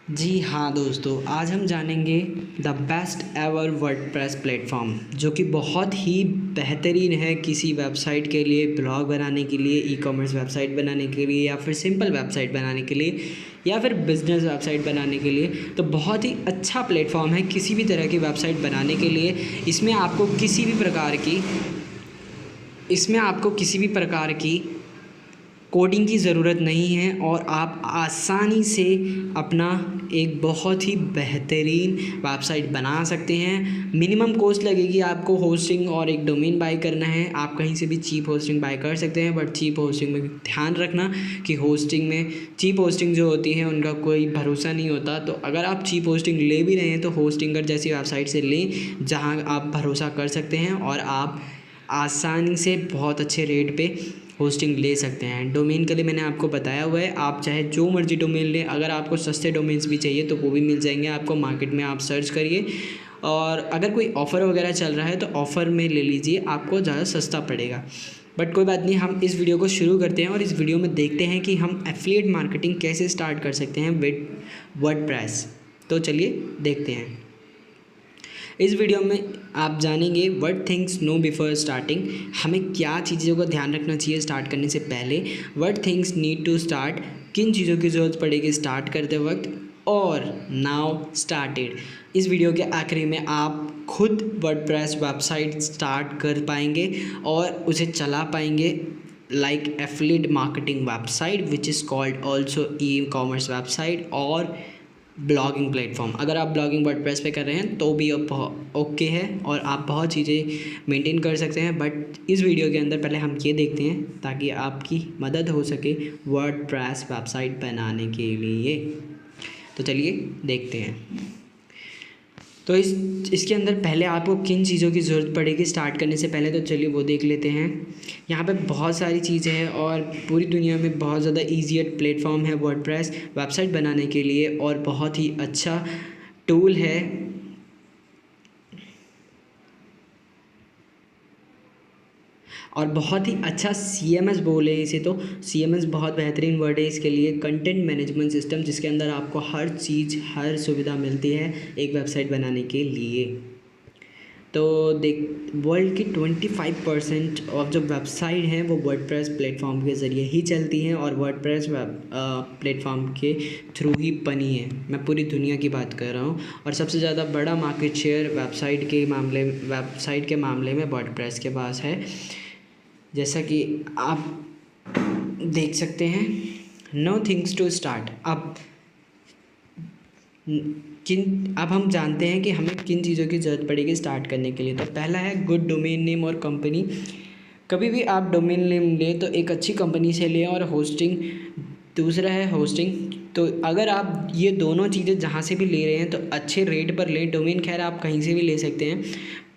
जी हाँ दोस्तों, आज हम जानेंगे the best ever WordPress platform जो कि बहुत ही बेहतरीन है किसी वेबसाइट के लिए, ब्लॉग बनाने के लिए, ई कॉमर्स वेबसाइट बनाने के लिए, या फिर सिंपल वेबसाइट बनाने के लिए, या फिर बिजनेस वेबसाइट बनाने के लिए। तो बहुत ही अच्छा प्लेटफॉर्म है किसी भी तरह की वेबसाइट बनाने के लिए। इसमें आपको किसी भी प्रकार की कोडिंग की ज़रूरत नहीं है और आप आसानी से अपना एक बहुत ही बेहतरीन वेबसाइट बना सकते हैं। मिनिमम कॉस्ट लगेगी आपको होस्टिंग और एक डोमेन बाय करना है। आप कहीं से भी चीप होस्टिंग बाय कर सकते हैं, बट चीप होस्टिंग में ध्यान रखना कि चीप होस्टिंग जो होती है उनका कोई भरोसा नहीं होता। तो अगर आप चीप होस्टिंग ले भी रहे हैं तो होस्टिंगर जैसी वेबसाइट से लें जहां आप भरोसा कर सकते हैं और आप आसानी से बहुत अच्छे रेट पे होस्टिंग ले सकते हैं। डोमेन के लिए मैंने आपको बताया हुआ है, आप चाहे जो मर्जी डोमेन लें। अगर आपको सस्ते डोमेन्स भी चाहिए तो वो भी मिल जाएंगे आपको मार्केट में, आप सर्च करिए। और अगर कोई ऑफ़र वगैरह चल रहा है तो ऑफ़र में ले लीजिए, आपको ज़्यादा सस्ता पड़ेगा। बट कोई बात नहीं, हम इस वीडियो को शुरू करते हैं और इस वीडियो में देखते हैं कि हम एफिलिएट मार्केटिंग कैसे स्टार्ट कर सकते हैं विद वर्डप्रेस। तो चलिए देखते हैं। इस वीडियो में आप जानेंगे what things know before starting, हमें क्या चीज़ों का ध्यान रखना चाहिए स्टार्ट करने से पहले। What things need to start, किन चीज़ों की ज़रूरत पड़ेगी स्टार्ट करते वक्त। और नाउ स्टार्टेड। इस वीडियो के आखिरी में आप खुद वर्डप्रेस वेबसाइट स्टार्ट कर पाएंगे और उसे चला पाएंगे like affiliate marketing website which is called also e commerce website और ब्लॉगिंग प्लेटफॉर्म। अगर आप ब्लॉगिंग वर्डप्रेस पे कर रहे हैं तो भी ओके है और आप बहुत चीज़ें मेंटेन कर सकते हैं। बट इस वीडियो के अंदर पहले हम ये देखते हैं ताकि आपकी मदद हो सके वर्डप्रेस वेबसाइट बनाने के लिए। तो चलिए देखते हैं। तो इसके अंदर पहले आपको किन चीज़ों की ज़रूरत पड़ेगी स्टार्ट करने से पहले, तो चलिए वो देख लेते हैं। यहाँ पे बहुत सारी चीज़ें हैं और पूरी दुनिया में बहुत ज़्यादा ईजीएस्ट प्लेटफॉर्म है वर्डप्रेस वेबसाइट बनाने के लिए और बहुत ही अच्छा टूल है। और बहुत ही अच्छा CMS बोले इसे, तो CMS बहुत बेहतरीन वर्ड है इसके लिए, कंटेंट मैनेजमेंट सिस्टम, जिसके अंदर आपको हर चीज़ हर सुविधा मिलती है एक वेबसाइट बनाने के लिए। तो देख, वर्ल्ड की 25% ऑफ जो वेबसाइट हैं वो वर्डप्रेस प्लेटफॉर्म के ज़रिए ही चलती हैं और वर्डप्रेस प्लेटफॉर्म के थ्रू ही बनी है। मैं पूरी दुनिया की बात कर रहा हूँ और सबसे ज़्यादा बड़ा मार्केट शेयर वेबसाइट के मामले में वर्डप्रेस के पास है, जैसा कि आप देख सकते हैं। Know things to start. अब हम जानते हैं कि हमें किन चीज़ों की ज़रूरत पड़ेगी स्टार्ट करने के लिए। तो पहला है गुड डोमेन नेम और कंपनी। कभी भी आप डोमेन नेम लें तो एक अच्छी कंपनी से लें और होस्टिंग, दूसरा है होस्टिंग। तो अगर आप ये दोनों चीज़ें जहाँ से भी ले रहे हैं तो अच्छे रेट पर लें। डोमेन खैर आप कहीं से भी ले सकते हैं,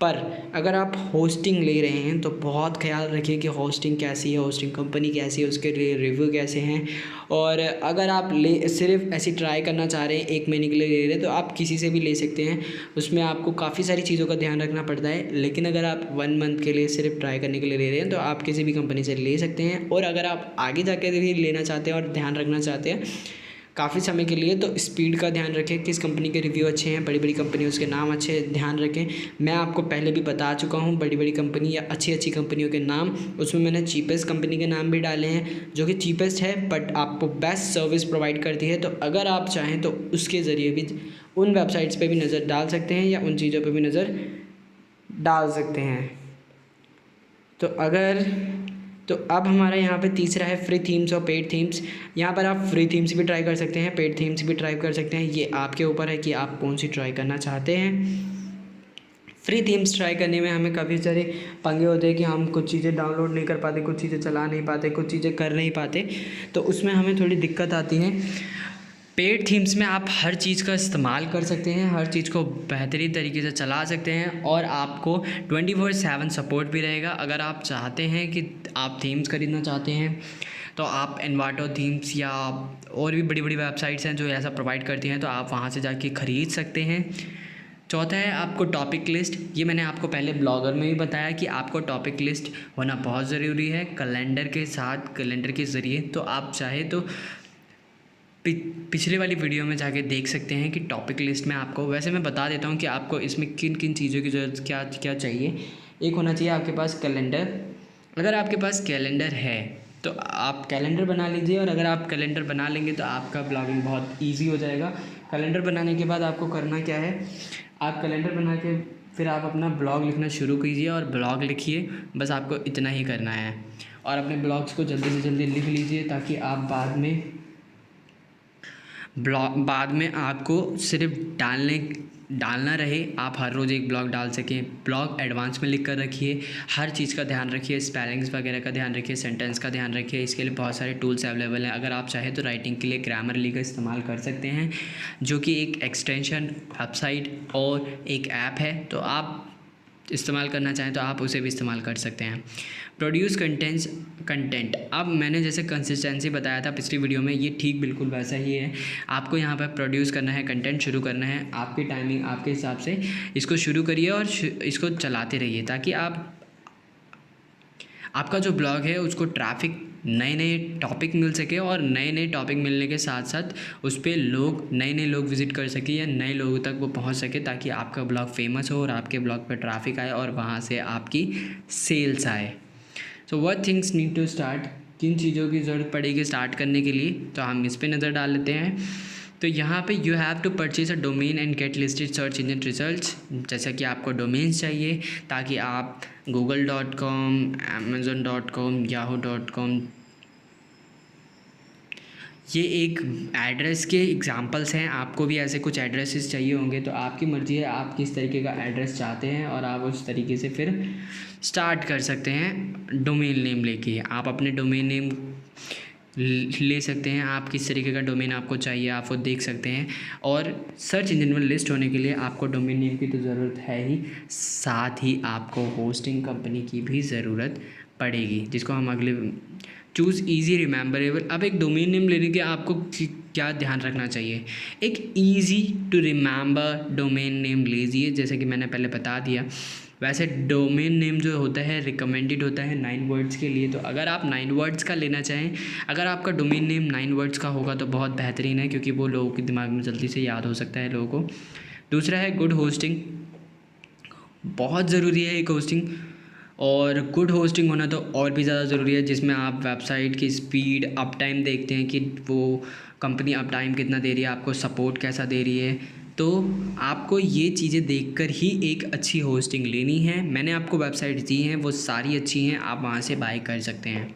पर अगर आप होस्टिंग ले रहे हैं तो बहुत ख्याल रखिए कि होस्टिंग कैसी है, होस्टिंग कंपनी कैसी है, उसके रिव्यू कैसे हैं। और अगर आप सिर्फ ऐसी ट्राई करना चाह रहे हैं, 1 महीने के लिए ले रहे हैं, तो आप किसी से भी ले सकते हैं। उसमें आपको काफ़ी सारी चीज़ों का ध्यान रखना पड़ता है। लेकिन अगर आप 1 मंथ के लिए सिर्फ ट्राई करने के लिए ले रहे हैं तो आप किसी भी कंपनी से ले सकते हैं। और अगर आप आगे जाकर भी लेना चाहते हैं और ध्यान रखना चाहते हैं काफ़ी समय के लिए, तो स्पीड का ध्यान रखें, किस कंपनी के रिव्यू अच्छे हैं, बड़ी बड़ी कंपनी उसके नाम अच्छे ध्यान रखें। मैं आपको पहले भी बता चुका हूँ बड़ी बड़ी कंपनी या अच्छी अच्छी कंपनियों के नाम, उसमें मैंने चीपेस्ट कंपनी के नाम भी डाले हैं जो कि चीपेस्ट है बट आपको बेस्ट सर्विस प्रोवाइड करती है। तो अगर आप चाहें तो उसके ज़रिए भी उन वेबसाइट्स पर भी नज़र डाल सकते हैं या उन चीज़ों पर भी नज़र डाल सकते हैं। तो अब हमारा यहाँ पे तीसरा है फ्री थीम्स और पेड थीम्स। यहाँ पर आप फ्री थीम्स भी ट्राई कर सकते हैं, पेड थीम्स भी ट्राई कर सकते हैं। ये आपके ऊपर है कि आप कौन सी ट्राई करना चाहते हैं। फ्री थीम्स ट्राई करने में हमें काफ़ी सारे पंगे होते हैं कि हम कुछ चीज़ें डाउनलोड नहीं कर पाते, कुछ चीज़ें चला नहीं पाते, कुछ चीज़ें कर नहीं पाते, तो उसमें हमें थोड़ी दिक्कत आती है। पेड थीम्स में आप हर चीज़ का इस्तेमाल कर सकते हैं, हर चीज़ को बेहतरीन तरीके से चला सकते हैं और आपको 24/7 सपोर्ट भी रहेगा। अगर आप चाहते हैं कि आप थीम्स खरीदना चाहते हैं तो आप एनवाटो थीम्स या और भी बड़ी बड़ी वेबसाइट्स हैं जो ऐसा प्रोवाइड करती हैं, तो आप वहाँ से जाके ख़रीद सकते हैं। चौथा है आपको टॉपिक लिस्ट। ये मैंने आपको पहले ब्लॉगर में भी बताया कि आपको टॉपिक लिस्ट होना बहुत ज़रूरी है कैलेंडर के साथ, कैलेंडर के ज़रिए। तो आप चाहे तो पिछले वाली वीडियो में जाके देख सकते हैं कि टॉपिक लिस्ट में आपको, वैसे मैं बता देता हूँ कि आपको इसमें किन किन चीज़ों की ज़रूरत क्या क्या चाहिए। एक होना चाहिए आपके पास कैलेंडर। अगर आपके पास कैलेंडर है तो आप कैलेंडर बना लीजिए, और अगर आप कैलेंडर बना लेंगे तो आपका ब्लॉगिंग बहुत ईजी हो जाएगा। कैलेंडर बनाने के बाद आपको करना क्या है, आप कैलेंडर बना के फिर आप अपना ब्लॉग लिखना शुरू कीजिए और ब्लॉग लिखिए, बस आपको इतना ही करना है। और अपने ब्लॉग्स को जल्दी से जल्दी लिख लीजिए ताकि आप बाद में आपको सिर्फ डालना रहे, आप हर रोज़ एक ब्लॉग डाल सकें। ब्लॉग एडवांस में लिख कर रखिए, हर चीज़ का ध्यान रखिए, स्पेलिंग्स वगैरह का ध्यान रखिए, सेंटेंस का ध्यान रखिए। इसके लिए बहुत सारे टूल्स अवेलेबल हैं। अगर आप चाहें तो राइटिंग के लिए ग्रामरली का इस्तेमाल कर सकते हैं, जो कि एक एक्सटेंशन, वेबसाइट और एक ऐप है। तो आप इस्तेमाल करना चाहें तो आप उसे भी इस्तेमाल कर सकते हैं। प्रोड्यूस कंटेंट, अब मैंने जैसे कंसिस्टेंसी बताया था पिछली वीडियो में, ये ठीक बिल्कुल वैसा ही है। आपको यहाँ पर प्रोड्यूस करना है, कंटेंट शुरू करना है। आपकी टाइमिंग आपके हिसाब से इसको शुरू करिए और इसको चलाते रहिए, ताकि आपका जो ब्लॉग है उसको ट्रैफिक, नए नए टॉपिक मिल सके, और नए नए टॉपिक मिलने के साथ साथ उस पर नए नए लोग विज़िट कर सके या नए लोगों तक वो पहुंच सके, ताकि आपका ब्लॉग फेमस हो और आपके ब्लॉग पर ट्रैफिक आए और वहां से आपकी सेल्स आए। So what things need to start, किन चीज़ों की ज़रूरत पड़ेगी स्टार्ट करने के लिए, तो हम इस पर नज़र डाल लेते हैं। तो यहाँ पे you have to purchase a domain and get listed search engine results. जैसा कि आपको डोमेन्स चाहिए ताकि आप google.com, amazon.com, yahoo.com, ये एक एड्रेस के एग्जांपल्स हैं। आपको भी ऐसे कुछ एड्रेसेस चाहिए होंगे, तो आपकी मर्ज़ी है आप किस तरीके का एड्रेस चाहते हैं, और आप उस तरीके से फिर स्टार्ट कर सकते हैं। डोमेन नेम लेके आप अपने डोमेन नेम ले सकते हैं। आप किस तरीके का डोमेन आपको चाहिए आप वो देख सकते हैं। और सर्च इंजन में लिस्ट होने के लिए आपको डोमेन नेम की तो ज़रूरत है ही, साथ ही आपको होस्टिंग कंपनी की भी ज़रूरत पड़ेगी, जिसको हम अगले चूज़ ईजी रिमेंबरेबल। अब एक डोमेन नेम लेने के आपको क्या ध्यान रखना चाहिए, एक easy to remember domain name लीजिए। जैसे कि मैंने पहले बता दिया, वैसे डोमेन नेम जो होता है रिकमेंडेड होता है 9 वर्ड्स के लिए। तो अगर आप 9 वर्ड्स का लेना चाहें, अगर आपका डोमेन नेम 9 वर्ड्स का होगा तो बहुत बेहतरीन है, क्योंकि वो लोगों के दिमाग में जल्दी से याद हो सकता है लोगों को। दूसरा है गुड होस्टिंग, बहुत ज़रूरी है एक होस्टिंग, और गुड होस्टिंग होना तो और भी ज़्यादा ज़रूरी है, जिसमें आप वेबसाइट की स्पीड, अप टाइम देखते हैं कि वो कंपनी अप टाइम कितना दे रही है, आपको सपोर्ट कैसा दे रही है। तो आपको ये चीज़ें देखकर ही एक अच्छी होस्टिंग लेनी है। मैंने आपको वेबसाइट दी हैं, वो सारी अच्छी हैं, आप वहाँ से बाय कर सकते हैं।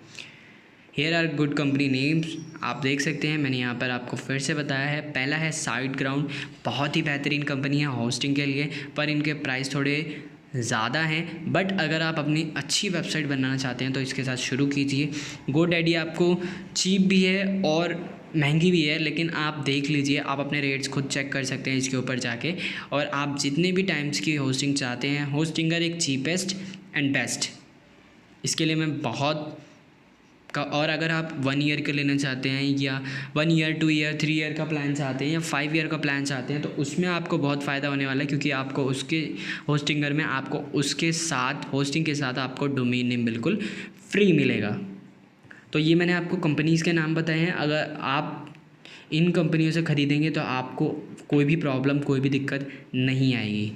Here are good company names, आप देख सकते हैं, मैंने यहाँ पर आपको फिर से बताया है। पहला है साइटग्राउंड, बहुत ही बेहतरीन कंपनी है होस्टिंग के लिए, पर इनके प्राइस थोड़े ज़्यादा हैं। बट अगर आप अपनी अच्छी वेबसाइट बनाना चाहते हैं तो इसके साथ शुरू कीजिए। गोडैडी आपको चीप भी है और महंगी भी है, लेकिन आप देख लीजिए, आप अपने रेट्स खुद चेक कर सकते हैं इसके ऊपर जाके। और आप जितने भी टाइम्स की होस्टिंग चाहते हैं, होस्टिंगर एक चीपेस्ट एंड बेस्ट, इसके लिए मैं बहुत और अगर आप 1 ईयर का लेना चाहते हैं, या 1 ईयर, 2 ईयर, 3 ईयर का प्लान चाहते हैं, या 5 ईयर का प्लान चाहते हैं, तो उसमें आपको बहुत फ़ायदा होने वाला है, क्योंकि आपको उसके होस्टिंगर में आपको उसके साथ, होस्टिंग के साथ आपको डोमेन नेम बिल्कुल फ्री मिलेगा। तो ये मैंने आपको कंपनीज़ के नाम बताए हैं। अगर आप इन कंपनियों से ख़रीदेंगे तो आपको कोई भी प्रॉब्लम, कोई भी दिक्कत नहीं आएगी।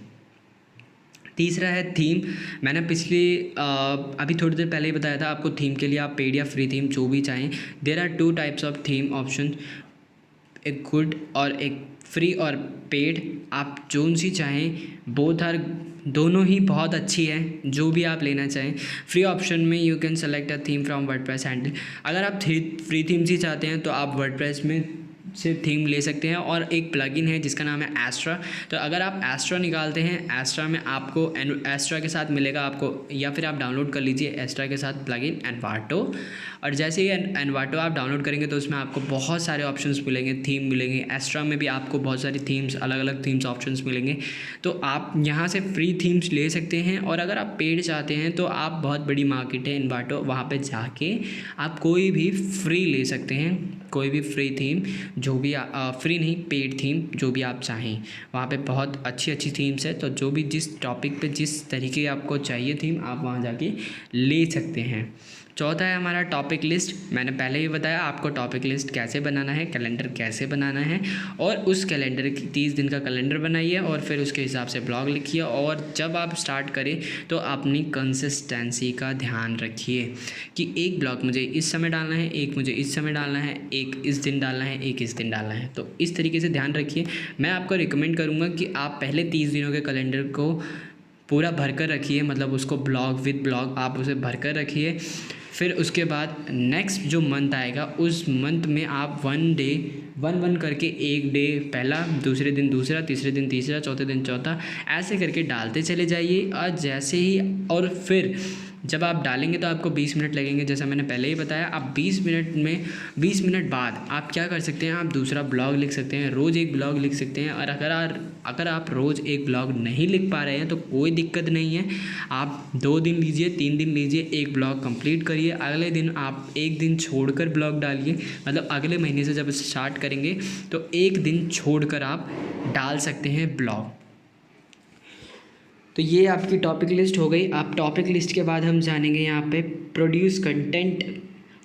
तीसरा है थीम। मैंने अभी थोड़ी देर पहले ही बताया था आपको, थीम के लिए आप पेड या फ्री थीम जो भी चाहें। There are 2 types of theme option, एक गुड और एक फ्री और पेड। आप जो सी चाहें, दोनों ही बहुत अच्छी है, जो भी आप लेना चाहें। फ्री ऑप्शन में you can select a theme from WordPress handle. अगर आप फ्री थीम्स ही चाहते हैं तो आप वर्डप्रेस में से थीम ले सकते हैं, और एक प्लगइन है जिसका नाम है एस्ट्रा। तो अगर आप एस्ट्रा निकालते हैं, एस्ट्रा में आपको एस्ट्रा के साथ मिलेगा आपको, या फिर आप डाउनलोड कर लीजिए एस्ट्रा के साथ प्लगइन एनवाटो। और जैसे ही एनवाटो आप डाउनलोड करेंगे तो उसमें आपको बहुत सारे ऑप्शंस मिलेंगे, थीम मिलेंगे। एस्ट्रा में भी आपको बहुत सारी थीम्स, अलग अलग थीम्स ऑप्शंस मिलेंगे। तो आप यहाँ से फ्री थीम्स ले सकते हैं, और अगर आप पेड चाहते हैं तो आप, बहुत बड़ी मार्केट है एनवाटो, वहाँ पे जाके आप कोई भी फ्री ले सकते हैं, कोई भी फ्री थीम, जो भी फ्री नहीं, पेड थीम जो भी आप चाहें। वहाँ पे बहुत अच्छी अच्छी थीम्स है, तो जो भी जिस टॉपिक पे जिस तरीके आपको चाहिए थीम, आप वहाँ जाके ले सकते हैं। चौथा है हमारा टॉपिक लिस्ट। मैंने पहले ही बताया आपको टॉपिक लिस्ट कैसे बनाना है, कैलेंडर कैसे बनाना है, और उस कैलेंडर की 30 दिन का कैलेंडर बनाइए और फिर उसके हिसाब से ब्लॉग लिखिए। और जब आप स्टार्ट करें तो अपनी कंसिस्टेंसी का ध्यान रखिए कि एक ब्लॉग मुझे इस समय डालना है, एक मुझे इस समय डालना है, एक इस दिन डालना है, एक इस दिन डालना है। तो इस तरीके से ध्यान रखिए। मैं आपको रिकमेंड करूँगा कि आप पहले 30 दिनों के कैलेंडर को पूरा भर कर रखिए, मतलब उसको ब्लॉग विद ब्लॉग आप उसे भर कर रखिए। फिर उसके बाद नेक्स्ट जो मंथ आएगा उस मंथ में आप 1 करके, एक डे पहला, दूसरे दिन दूसरा, तीसरे दिन तीसरा, चौथे दिन चौथा, ऐसे करके डालते चले जाइए। और जैसे ही, और फिर जब आप डालेंगे तो आपको 20 मिनट लगेंगे, जैसा मैंने पहले ही बताया। आप 20 मिनट बाद आप क्या कर सकते हैं, आप दूसरा ब्लॉग लिख सकते हैं, रोज़ एक ब्लॉग लिख सकते हैं। और अगर आप रोज़ एक ब्लॉग नहीं लिख पा रहे हैं तो कोई दिक्कत नहीं है, आप 2 दिन लीजिए, 3 दिन लीजिए, एक ब्लॉग कंप्लीट करिए। अगले दिन आप एक दिन छोड़कर ब्लॉग डालिए, मतलब अगले महीने से जब स्टार्ट करेंगे तो एक दिन छोड़कर आप डाल सकते हैं ब्लॉग। तो ये आपकी टॉपिक लिस्ट हो गई। आप टॉपिक लिस्ट के बाद हम जानेंगे यहाँ पे प्रोड्यूस कंटेंट।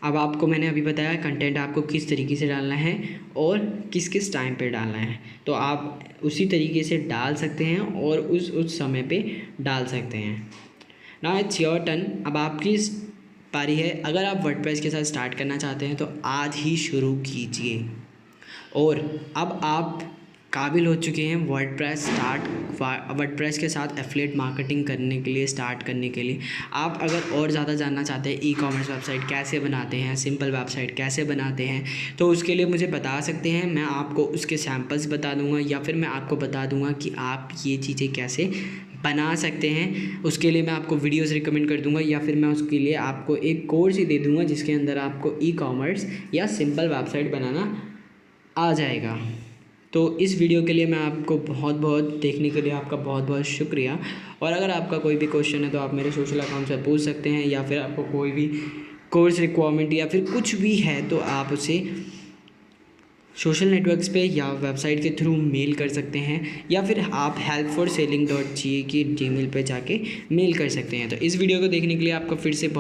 अब आपको मैंने अभी बताया कंटेंट आपको किस तरीके से डालना है और किस किस टाइम पे डालना है, तो आप उसी तरीके से डाल सकते हैं और उस समय पे डाल सकते हैं। Now it's your turn. अब आपकी पारी है। अगर आप वर्डप्रेस के साथ स्टार्ट करना चाहते हैं तो आज ही शुरू कीजिए। और अब आप काबिल हो चुके हैं वर्डप्रेस के साथ एफिलिएट मार्केटिंग करने के लिए, स्टार्ट करने के लिए। आप अगर और ज़्यादा जानना चाहते हैं ई कॉमर्स वेबसाइट कैसे बनाते हैं, सिंपल वेबसाइट कैसे बनाते हैं, तो उसके लिए मुझे बता सकते हैं। मैं आपको उसके सैम्पल्स बता दूंगा या फिर मैं आपको बता दूंगा कि आप ये चीज़ें कैसे बना सकते हैं। उसके लिए मैं आपको वीडियोस रिकमेंड कर दूंगा या फिर मैं उसके लिए आपको एक कोर्स ही दे दूंगा जिसके अंदर आपको ई कॉमर्स या सिंपल वेबसाइट बनाना आ जाएगा। तो इस वीडियो के लिए मैं आपको बहुत देखने के लिए आपका बहुत शुक्रिया। और अगर आपका कोई भी क्वेश्चन है तो आप मेरे सोशल अकाउंट से पूछ सकते हैं, या फिर आपको कोई भी कोर्स रिक्वायरमेंट या फिर कुछ भी है तो आप उसे सोशल नेटवर्क्स पे या वेबसाइट के थ्रू मेल कर सकते हैं, या फिर आप help4selling.ga की जीमेल पे जाके मेल कर सकते हैं। तो इस वीडियो को देखने के लिए आपका फिर से